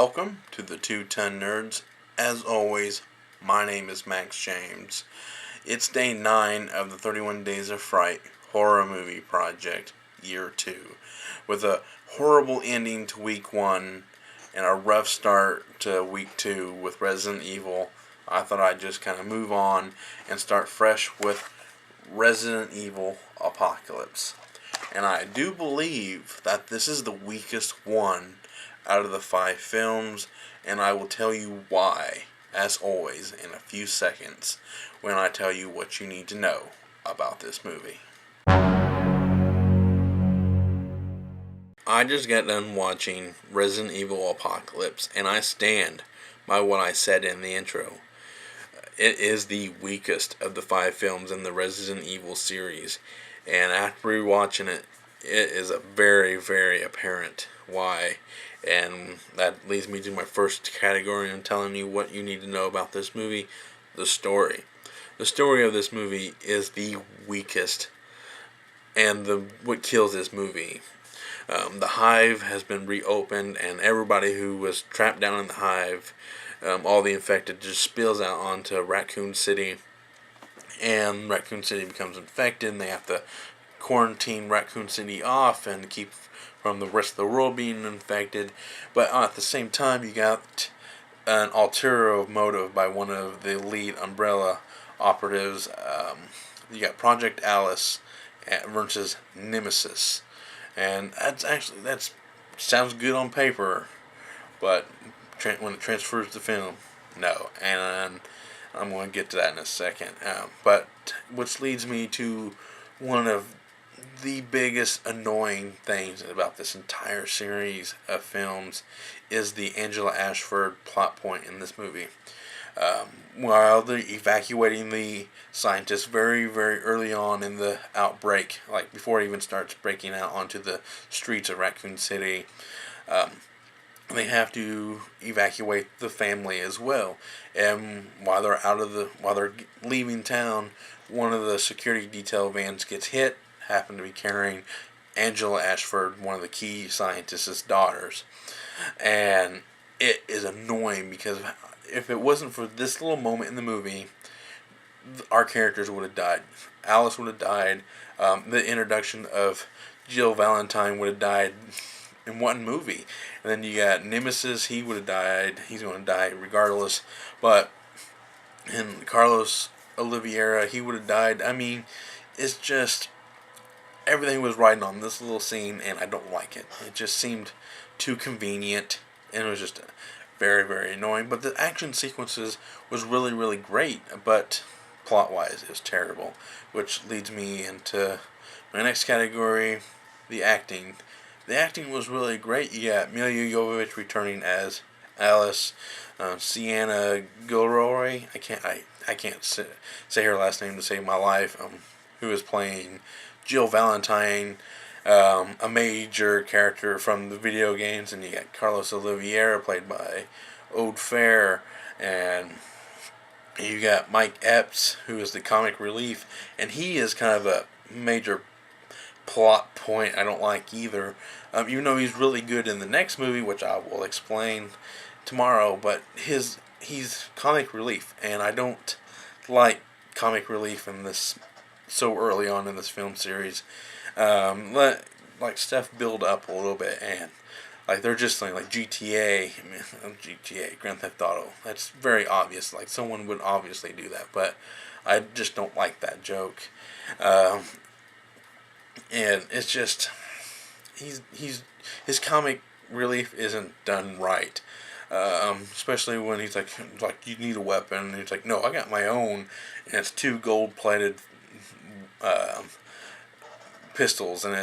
Welcome to the 210 Nerds. As always, my name is Max James. It's day 9 of the 31 Days of Fright horror movie project, year 2. With a horrible ending to week 1 and a rough start to week 2 with Resident Evil, I thought I'd just kind of move on and start fresh with Resident Evil Apocalypse. And I do believe that this is the weakest one out of the 5 films, and I will tell you why, as always, in a few seconds when I tell you what you need to know about this movie. I just got done watching Resident Evil Apocalypse, and I stand by what I said in the intro. It is the weakest of the 5 films in the Resident Evil series, and after rewatching it, it is a very, very apparent why. And that leads me to my first category in telling you what you need to know about this movie, the story. The story of this movie is the weakest and what kills this movie. The Hive has been reopened, and everybody who was trapped down in the Hive, all the infected, just spills out onto Raccoon City, and Raccoon City becomes infected, and they have to quarantine Raccoon City off and keep from the rest of the world being infected. But at the same time, you got an ulterior motive by one of the lead Umbrella operatives. You got Project Alice versus Nemesis, and that sounds good on paper, but when it transfers to film, no. And I'm going to get to that in a second. But which leads me to one of the biggest annoying things about this entire series of films is the Angela Ashford plot point in this movie. While they're evacuating the scientists very, very early on in the outbreak, like before it even starts breaking out onto the streets of Raccoon City, they have to evacuate the family as well. And while they're leaving town, one of the security detail vans gets hit. Happened to be carrying Angela Ashford, one of the key scientists' daughters. And it is annoying because if it wasn't for this little moment in the movie, our characters would have died. Alice would have died. The introduction of Jill Valentine would have died in one movie. And then you got Nemesis, he would have died. He's going to die regardless. But in Carlos Oliveira, he would have died. I mean, it's just everything was riding on this little scene, and I don't like it. It just seemed too convenient, and it was just very, very annoying. But the action sequences was really, really great, but plot-wise, it was terrible. Which leads me into my next category, the acting. The acting was really great. You got Mila Jovovich returning as Alice, Sienna Gilroy. I can't say her last name to save my life. Who is playing Jill Valentine, a major character from the video games, and you got Carlos Oliveira played by Ode Fair, and you got Mike Epps, who is the comic relief, and he is kind of a major plot point I don't like either. Even though he's really good in the next movie, which I will explain tomorrow, but he's comic relief, and I don't like comic relief in this so early on in this film series. Let stuff build up a little bit, and like they're just like GTA, Grand Theft Auto. That's very obvious. Like someone would obviously do that, but I just don't like that joke. And it's just his comic relief isn't done right. Especially when he's like you need a weapon, and he's like, no, I got my own, and it's 2 gold-plated pistols, and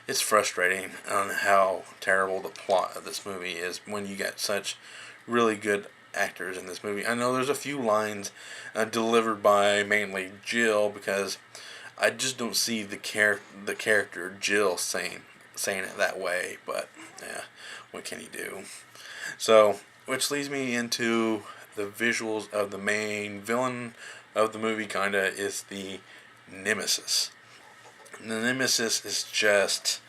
it's frustrating on how terrible the plot of this movie is when you get such really good actors in this movie. I know there's a few lines delivered by mainly Jill, because I just don't see the character Jill saying it that way, but yeah, what can you do? So, which leads me into the visuals of the main villain of the movie, kinda, is the Nemesis. The Nemesis is just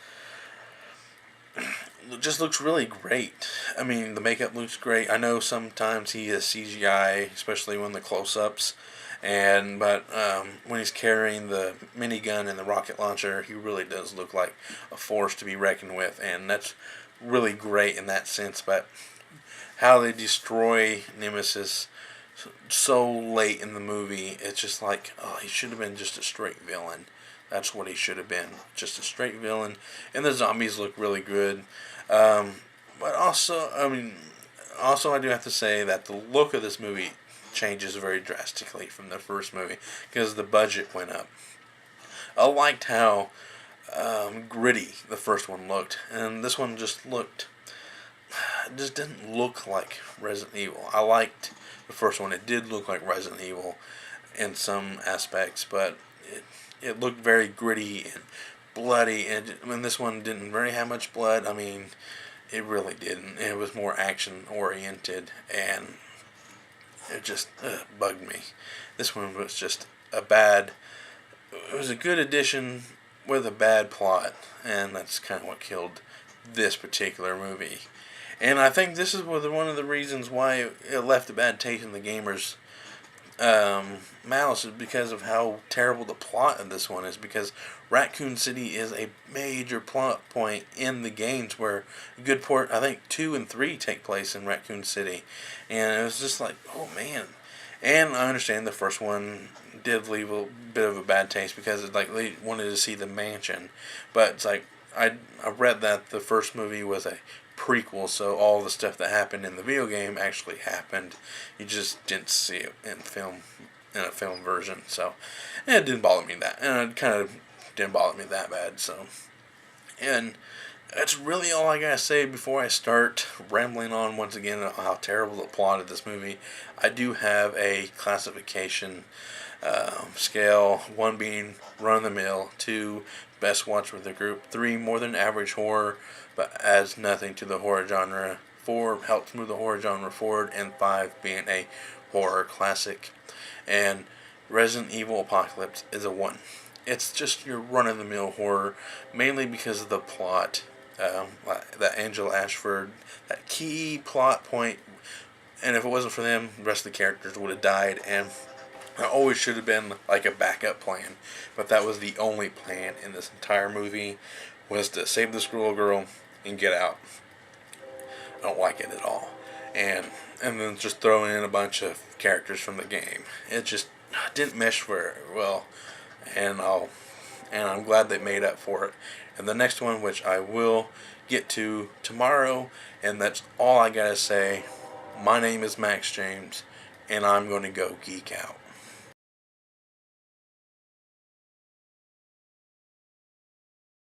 just looks really great. I mean, the makeup looks great. I know sometimes he is CGI, especially when the close-ups, but when he's carrying the minigun and the rocket launcher, he really does look like a force to be reckoned with, and that's really great in that sense. But how they destroy Nemesis so late in the movie, it's just like, oh, he should have been just a straight villain. That's what he should have been, just a straight villain. And the zombies look really good. Um, but also, I do have to say that the look of this movie changes very drastically from the first movie because the budget went up. I liked how gritty the first one looked, and this one just didn't look like Resident Evil. I liked the first one; it did look like Resident Evil in some aspects, but it looked very gritty and bloody. And this one didn't really have much blood. I mean, it really didn't. It was more action oriented, and it just bugged me. This one was just a bad. It was a good addition with a bad plot, and that's kind of what killed this particular movie. And I think this is one of the reasons why it left a bad taste in the gamers' mouths, is because of how terrible the plot of this one is. Because Raccoon City is a major plot point in the games, where a good port, I think 2 and 3 take place in Raccoon City, and it was just like, oh man. And I understand the first one did leave a bit of a bad taste because it's like they wanted to see the mansion, but it's like I read that the first movie was a prequel, so all the stuff that happened in the video game actually happened. You just didn't see it in a film version. So it didn't bother me that, and it kind of didn't bother me that bad. So, and that's really all I gotta say before I start rambling on once again about how terrible the plot of this movie. I do have a classification scale: 1 being run of the mill, 2 best watch with the group, 3 more than average horror but adds nothing to the horror genre, 4 helps move the horror genre forward, and 5 being a horror classic. And Resident Evil Apocalypse is a 1. It's just your run-of-the-mill horror, mainly because of the plot. That Angela Ashford, that key plot point, and if it wasn't for them, the rest of the characters would have died, and it always should have been like a backup plan. But that was the only plan in this entire movie, was to save this little girl and get out. I don't like it at all. And then just throwing in a bunch of characters from the game. It just didn't mesh very well. And I'm glad they made up for it. And the next one, which I will get to tomorrow, and that's all I gotta say. My name is Max James, and I'm going to go geek out.